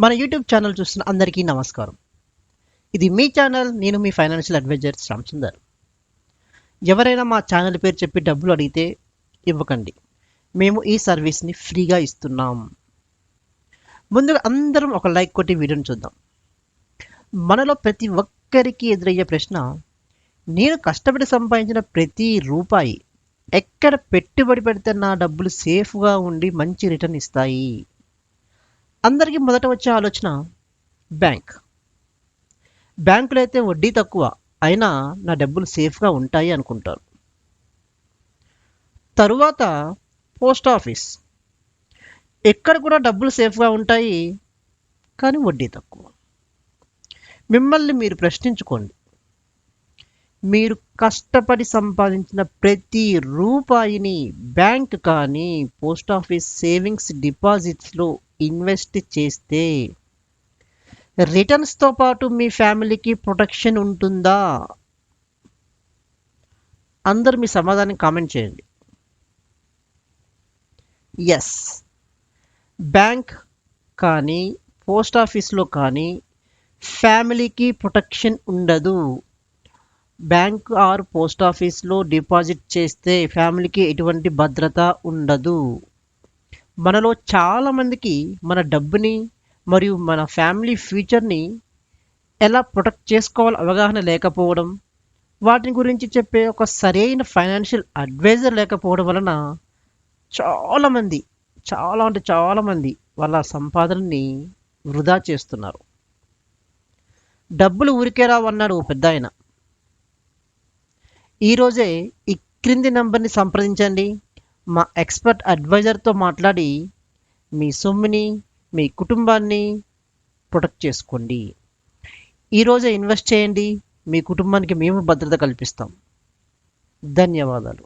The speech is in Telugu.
మన యూట్యూబ్ ఛానల్ చూస్తున్న అందరికీ నమస్కారం. ఇది మీ ఛానల్. నేను మీ ఫైనాన్షియల్ అడ్వైజర్ శ్యామ్ సుందర్. ఎవరైనా మా ఛానల్ పేరు చెప్పి డబ్బులు అడిగితే ఇవ్వకండి. మేము ఈ సర్వీస్ని ఫ్రీగా ఇస్తున్నాం. ముందుగా అందరం ఒక లైక్ కొట్టి వీడియోని చూద్దాం. మనలో ప్రతి ఒక్కరికి ఎదురయ్యే ప్రశ్న, నేను కష్టపడి సంపాదించిన ప్రతి రూపాయి ఎక్కడ పెట్టుబడి పెడితే నా డబ్బులు సేఫ్గా ఉండి మంచి రిటర్న్ ఇస్తాయి? అందరికీ మొదట వచ్చే ఆలోచన బ్యాంక్. బ్యాంకులో అయితే వడ్డీ తక్కువ, అయినా నా డబ్బులు సేఫ్గా ఉంటాయి అనుకుంటారు. తరువాత పోస్ట్ ఆఫీస్. ఎక్కడ కూడా డబ్బులు సేఫ్గా ఉంటాయి, కానీ వడ్డీ తక్కువ. మిమ్మల్ని మీరు ప్రశ్నించుకోండి, మీరు కష్టపడి సంపాదించిన ప్రతి రూపాయిని బ్యాంక్ కానీ పోస్ట్ ఆఫీస్ సేవింగ్స్ డిపాజిట్స్లో ఇన్వెస్ట్ చేస్తే రిటర్న్స్తో పాటు మీ ఫ్యామిలీకి ప్రొటెక్షన్ ఉంటుందా? అందరూ మీ సమాధానం కామెంట్ చేయండి. ఎస్, బ్యాంక్ కానీ పోస్ట్ ఆఫీస్లో కానీ ఫ్యామిలీకి ప్రొటెక్షన్ ఉండదు. బ్యాంక్ ఆర్ పోస్ట్ ఆఫీస్లో డిపాజిట్ చేస్తే ఫ్యామిలీకి ఎటువంటి భద్రత ఉండదు. మనలో చాలామందికి మన డబ్బుని మరియు మన ఫ్యామిలీ ఫ్యూచర్ని ఎలా ప్రొటెక్ట్ చేసుకోవాలో అవగాహన లేకపోవడం, వాటిని గురించి చెప్పే ఒక సరైన ఫైనాన్షియల్ అడ్వైజర్ లేకపోవడం వలన చాలామంది వాళ్ళ సంపాదనని వృధా చేస్తున్నారు. డబ్బులు ఊరికే రావన్నాడు ఓ పెద్ద ఆయన. ఈరోజే ఈ క్రింది నంబర్ని సంప్రదించండి. మా ఎక్స్పర్ట్ అడ్వైజర్తో మాట్లాడి మీ సొమ్ముని, మీ కుటుంబాన్ని ప్రొటెక్ట్ చేసుకోండి. ఈరోజే ఇన్వెస్ట్ చేయండి. మీ కుటుంబానికి మేము భద్రత కల్పిస్తాం. ధన్యవాదాలు.